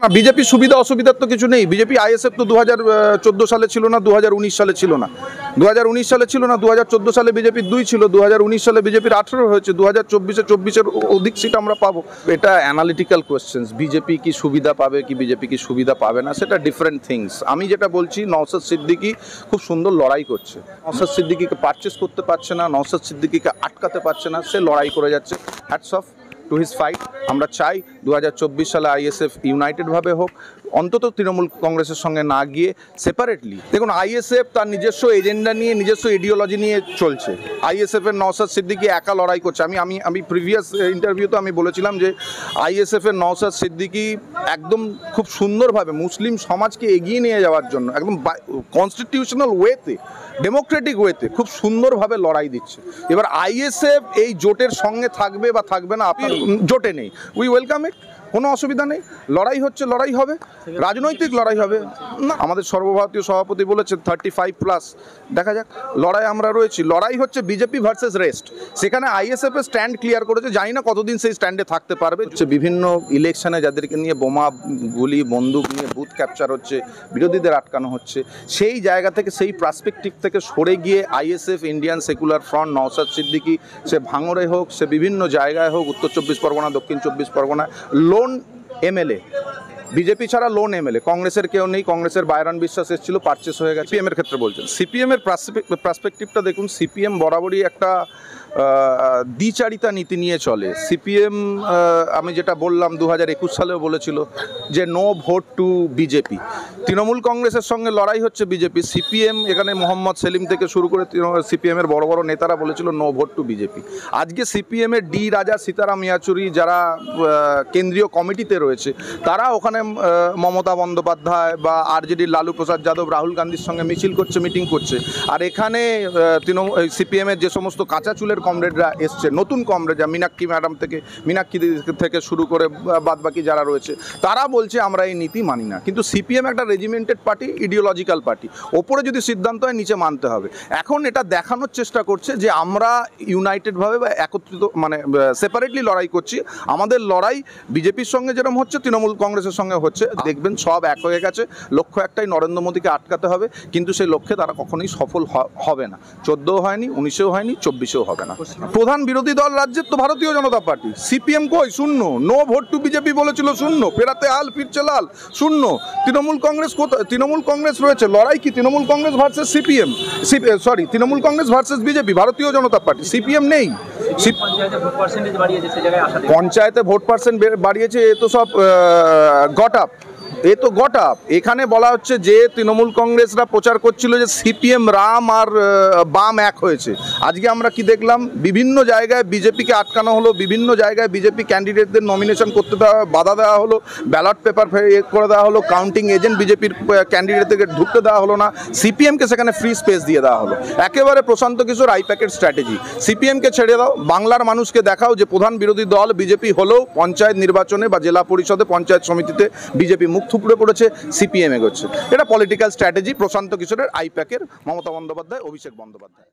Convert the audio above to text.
না বিজেপি সুবিধা অসুবিধার তো কিছু নেই। বিজেপি আইএসএফ তো 2014 সালে ছিল না, 2019 সালে ছিল না, 2019 সালে ছিল না, 2014 সালে বিজেপির 2 ছিল, 2019 সালে বিজেপির 18 হয়েছে, 2024-এ 24-এর অধিক সিট আমরা পাবো। এটা অ্যানালিটিক্যাল কোয়েশ্চেন্স। বিজেপি কি সুবিধা পাবে কি বিজেপি কি সুবিধা পাবে না সেটা ডিফারেন্ট থিংস। আমি যেটা বলছি, নওশাদ সিদ্দিকী খুব সুন্দর লড়াই করছে। নওশাদ সিদ্দিকীকে পারচেস করতে পারছে না, নওশাদ সিদ্দিকীকে আটকাতে পারছে না, সে লড়াই করে যাচ্ছে। Hats off to his fight. আমরা চাই 2024 সালে আইএসএফ ইউনাইটেডভাবে হোক, অন্তত তৃণমূল কংগ্রেসের সঙ্গে না গিয়ে সেপারেটলি। দেখুন, আইএসএফ তার নিজস্ব এজেন্ডা নিয়ে, নিজস্ব আইডিওলজি নিয়ে চলছে। আইএসএফের নওশাদ সিদ্দিকী একা লড়াই করছে। আমি প্রিভিয়াস ইন্টারভিউতে আমি বলেছিলাম যে আইএসএফের নওশাদ সিদ্দিকী একদম খুব সুন্দরভাবে মুসলিম সমাজকে এগিয়ে নিয়ে যাওয়ার জন্য একদম কনস্টিটিউশনাল ওয়েতে, ডেমোক্রেটিক ওয়েতে খুব সুন্দরভাবে লড়াই দিচ্ছে। এবার আইএসএফ এই জোটের সঙ্গে থাকবে বা থাকবে না, আপনার জোটে নেই, উই ওয়েলকাম ইট, কোনো অসুবিধা নেই। লড়াই হচ্ছে, লড়াই হবে, রাজনৈতিক লড়াই হবে না। আমাদের সর্বভারতীয় সভাপতি বলেছেন 35+, দেখা যাক, লড়াই আমরা রয়েছি। লড়াই হচ্ছে বিজেপি ভার্সেস রেস্ট। সেখানে আইএসএফ এর স্ট্যান্ড ক্লিয়ার করেছে, জানি না কতদিন সেই স্ট্যান্ডে থাকতে পারবে। বিভিন্ন ইলেকশনে যাদেরকে নিয়ে বোমা গুলি বন্দুক নিয়ে বুথ ক্যাপচার হচ্ছে, বিরোধীদের আটকানো হচ্ছে, সেই জায়গা থেকে, সেই পার্সপেক্টিভ থেকে সরে গিয়ে ISF, Indian secular front, Naushad Siddiqui, সে ভাঙড়ে হোক, সে বিভিন্ন জায়গায় হোক, উত্তর 24 পরগনা, দক্ষিণ 24 পরগনা, লোন এমএলএ, বিজেপি ছাড়া লোন এমএলএ, কংগ্রেসের কেউ নেই। কংগ্রেসের বাইরান বিশ্বাস এসেছিল, পারচেস হয়ে গেছে। সিপিএমের ক্ষেত্রে বলছেন, সিপিএমের পার্সপেক্টিভটা দেখুন। সিপিএম বরাবরই একটা দ্বিচারিতা নীতি নিয়ে চলে। সিপিএম, আমি যেটা বললাম, 2021 সালেও বলেছিল যে no vote to BJP. Trinamool কংগ্রেসের সঙ্গে লড়াই হচ্ছে বিজেপি। সিপিএম, এখানে মোহাম্মদ সেলিম থেকে শুরু করে সিপিএমের বড় বড় নেতারা বলেছিল নো ভোট টু বিজেপি। আজকে সিপিএমের ডি রাজা, সীতারাম ইয়াচুরি যারা কেন্দ্রীয় কমিটিতে রয়েছে, তারা ওখানে মমতা বন্দ্যোপাধ্যায় বা আরজেডির লালু প্রসাদ যাদব, রাহুল গান্ধীর সঙ্গে মিছিল করছে, মিটিং করছে। আর এখানে সিপিএমের যে সমস্ত কাঁচা চুলের কমরেডরা এসছে, নতুন কমরেডরা, মীনাক্ষী ম্যাডাম থেকে, মীনাক্ষী থেকে শুরু করে বাদবাকি যারা রয়েছে, তারা বলছে আমরা এই নীতি মানি না। কিন্তু সিপিএম একটা রেজিমেন্টেড পার্টি, ইডিওলজিক্যাল পার্টি। ওপরে যদি সিদ্ধান্ত হয় নিচে মানতে হবে। এখন এটা দেখানোর চেষ্টা করছে যে আমরা ইউনাইটেডভাবে বা একত্রিত, মানে সেপারেটলি লড়াই করছি। আমাদের লড়াই বিজেপির সঙ্গে যেরকম হচ্ছে, তৃণমূল কংগ্রেসের সঙ্গে হচ্ছে। দেখবেন সব এক হয়ে গেছে। লক্ষ্য একটাই, নরেন্দ্র মোদীকে আটকাতে হবে। কিন্তু সেই লক্ষ্যে তারা কখনোই সফল হবে না। 14-ও হয়নি, 19-এও হয়নি, 24-এও হবে না। প্রধান বিরোধী দল রাজ্যের তো ভারতীয় জনতা পার্টি। সিপিএম কই? শূন্য। নো ভোট টু বিজেপি বলেছিল, শূন্য। ফেরাতে হাল ফিরছে লাল, শূন্য। তৃণমূল কংগ্রেস কোথায়? তৃণমূল কংগ্রেস রয়েছে। লড়াই কি? Trinamool Congress versus CPM, Trinamool Congress versus BJP, ভারতীয় জনতা পার্টি। সিপিএম নেই। পঞ্চায়েতে ভোট পার্সেন্ট বাড়িয়েছে, এ তো সব গট আপ, এখানে বলা হচ্ছে যে তৃণমূল কংগ্রেসরা প্রচার করছিল যে সিপিএম রাম আর বাম এক হয়েছে। আজকে আমরা কি দেখলাম? বিভিন্ন জায়গায় বিজেপিকে আটকানো হলো, বিভিন্ন জায়গায় বিজেপি ক্যান্ডিডেটদের নমিনেশন করতে বাধা দেওয়া হলো, ব্যালট পেপার করে দেওয়া হলো, কাউন্টিং এজেন্ট বিজেপির ক্যান্ডিডেটদেরকে ঢুকতে দেওয়া হলো না, সিপিএমকে সেখানে ফ্রি স্পেস দিয়ে দেওয়া হলো। একেবারে প্রশান্ত কিশোর আইপ্যাকের স্ট্র্যাটেজি। সিপিএমকে ছেড়ে দাও, বাংলার মানুষকে দেখাও যে প্রধান বিরোধী দল বিজেপি হলেও পঞ্চায়েত নির্বাচনে বা জেলা পরিষদে, পঞ্চায়েত সমিতিতে বিজেপি মুখ থুপড়ে পড়েছে, সিপিএম এগোচ্ছে। এটা পলিটিক্যাল স্ট্র্যাটেজি প্রশান্ত কিশোরের, আইপ্যাকের, মমতা বন্দ্যোপাধ্যায়, অভিষেক বন্দ্যোপাধ্যায়।